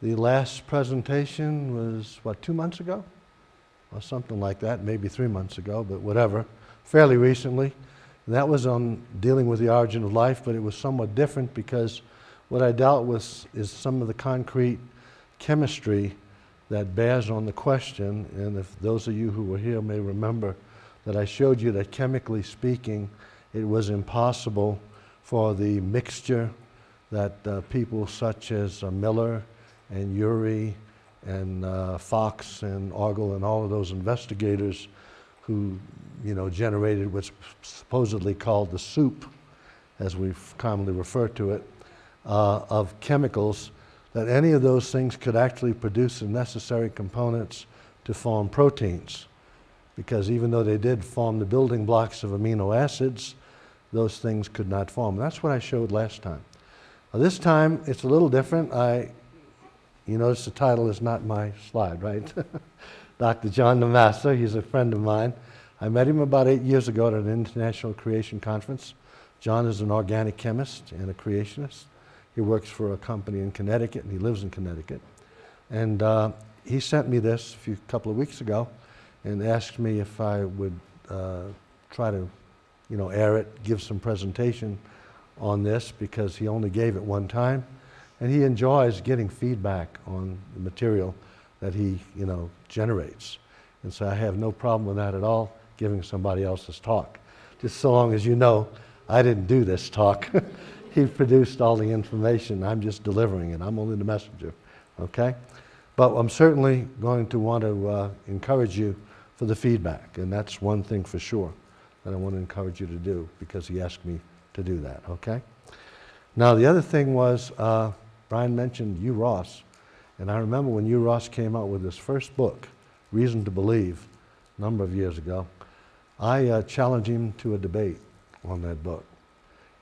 The last presentation was, what, 2 months ago? Or something like that, maybe 3 months ago, but whatever, fairly recently. And that was on dealing with the origin of life, but it was somewhat different because what I dealt with is some of the concrete chemistry that bears on the question. And if those of you who were here may remember that I showed you that chemically speaking, it was impossible for the mixture that people such as Miller and Urey and Fox and Ogle and all of those investigators who, generated what's supposedly called the soup, as we've commonly referred to it, of chemicals, that any of those things could actually produce the necessary components to form proteins. Because even though they did form the building blocks of amino acids, those things could not form. That's what I showed last time. This time, it's a little different. You notice the title is not my slide, right? Dr. John DeMassa, he's a friend of mine. I met him about 8 years ago at an international creation conference. John is an organic chemist and a creationist. He works for a company in Connecticut, and he lives in Connecticut. And he sent me this a couple of weeks ago and asked me if I would try to, air it, give some presentation on this, because he only gave it one time. And he enjoys getting feedback on the material that he, generates. And so I have no problem with that at all, giving somebody else's talk. Just so long as you know, I didn't do this talk. He produced all the information. I'm just delivering it. I'm only the messenger, okay? But I'm certainly going to want to encourage you for the feedback. And that's one thing for sure that I want to encourage you to do, because he asked me to do that, okay? Now, the other thing was, Brian mentioned Hugh Ross, and I remember when Hugh Ross came out with his first book, Reason to Believe, a number of years ago, I challenged him to a debate on that book.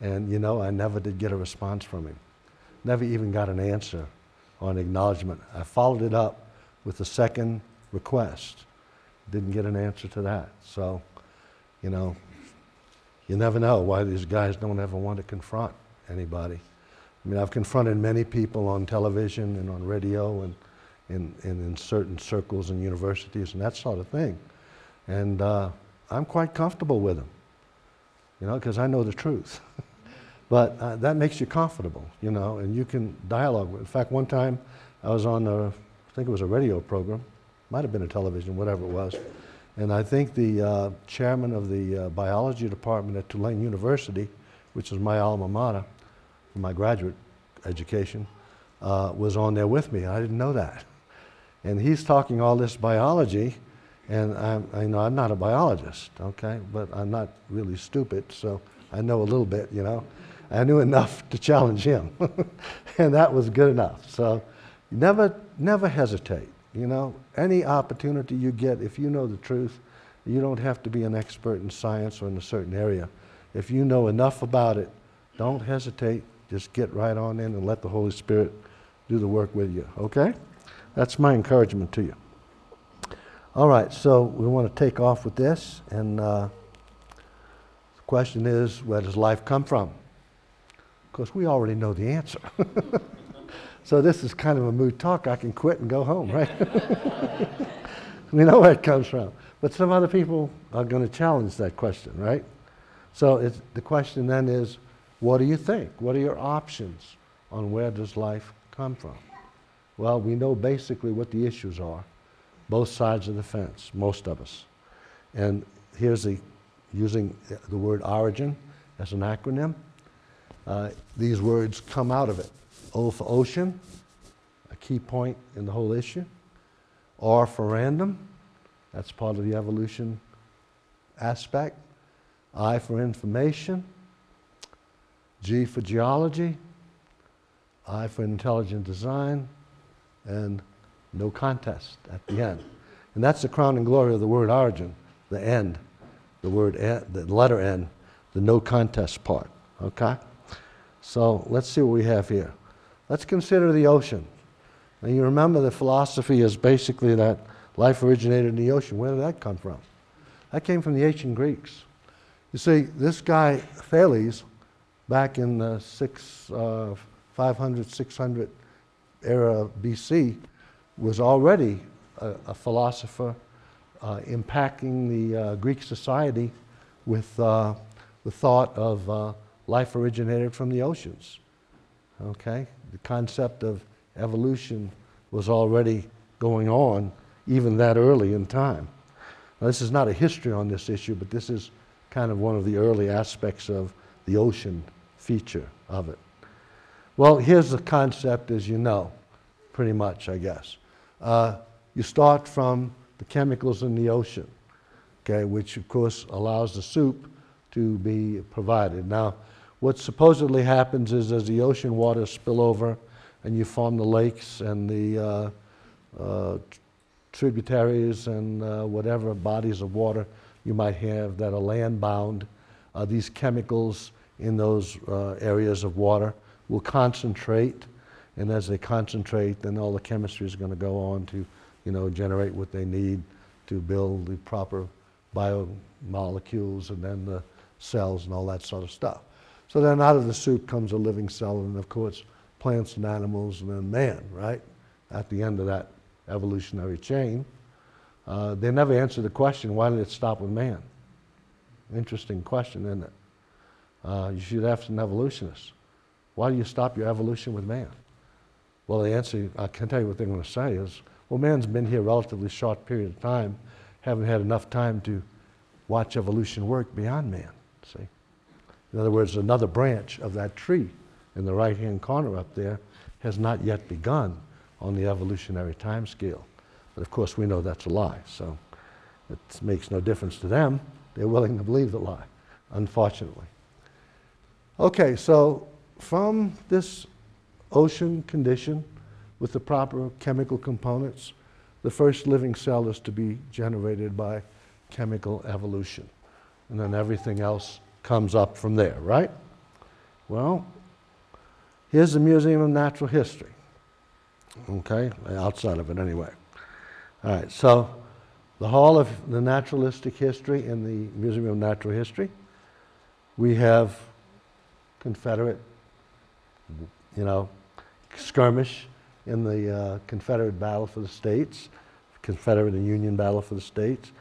And I never did get a response from him. Never even got an answer or an acknowledgement. I followed it up with a second request. Didn't get an answer to that. So, you never know why these guys don't ever want to confront anybody. I mean, I've confronted many people on television and on radio and in certain circles and universities and that sort of thing. And I'm quite comfortable with them, because I know the truth. But that makes you comfortable, and you can dialogue with. In fact, one time I was on I think it was a radio program, might have been a television, whatever it was, and I think the chairman of the biology department at Tulane University, which is my alma mater for my graduate education, was on there with me. I didn't know that. And he's talking all this biology, and I'm not a biologist, okay, but I'm not really stupid, so I know a little bit, I knew enough to challenge him, and that was good enough. So never hesitate, Any opportunity you get, if you know the truth, you don't have to be an expert in science or in a certain area. If you know enough about it, don't hesitate. Just get right on in and let the Holy Spirit do the work with you, okay? That's my encouragement to you. All right, so we want to take off with this, and the question is, where does life come from? Of course, we already know the answer. So this is kind of a moot talk. I can quit and go home, right? We know where it comes from. But some other people are going to challenge that question, right? So the question then is, what do you think? What are your options on where does life come from? Well, we know basically what the issues are. Both sides of the fence, most of us. And here's using the word origin as an acronym. These words come out of it. O for ocean, a key point in the whole issue. R for random, that's part of the evolution aspect. I for information. G for geology. I for intelligent design. And no contest at the end. And that's the crown and glory of the word origin, the end, the letter N, the no contest part, okay? So let's see what we have here. Let's consider the ocean. Now you remember the philosophy is basically that life originated in the ocean. Where did that come from? That came from the ancient Greeks. You see, this guy, Thales, back in the 500, 600 era BC, was already a philosopher impacting the Greek society with the thought of life originated from the oceans. Okay? The concept of evolution was already going on even that early in time. Now, this is not a history on this issue, but this is kind of one of the early aspects of the ocean feature of it. Well, here's the concept as you know, pretty much, I guess. You start from the chemicals in the ocean, okay, which of course allows the soup to be provided. Now, what supposedly happens is as the ocean waters spill over and you form the lakes and the tributaries and whatever bodies of water you might have that are land-bound, these chemicals in those areas of water will concentrate, and as they concentrate, then all the chemistry is going to go on to, generate what they need to build the proper biomolecules and then the cells and all that sort of stuff. So then out of the soup comes a living cell, and of course plants and animals and then man, right? At the end of that evolutionary chain. They never answered the question, why did it stop with man? Interesting question, isn't it? You should ask an evolutionist. Why do you stop your evolution with man? Well, the answer, I can tell you what they're going to say is, well, man's been here a relatively short period of time, haven't had enough time to watch evolution work beyond man, see? In other words, another branch of that tree in the right-hand corner up there has not yet begun on the evolutionary time scale. But of course, we know that's a lie, so it makes no difference to them. They're willing to believe the lie, unfortunately. Okay, so from this ocean condition with the proper chemical components, the first living cell is to be generated by chemical evolution. And then everything else comes up from there, right? Well, here's the Museum of Natural History. Okay, outside of it anyway. All right, so the Hall of the Naturalistic History in the Museum of Natural History, we have Confederate, skirmish in the Confederate battle for the states, Confederate and Union battle for the states.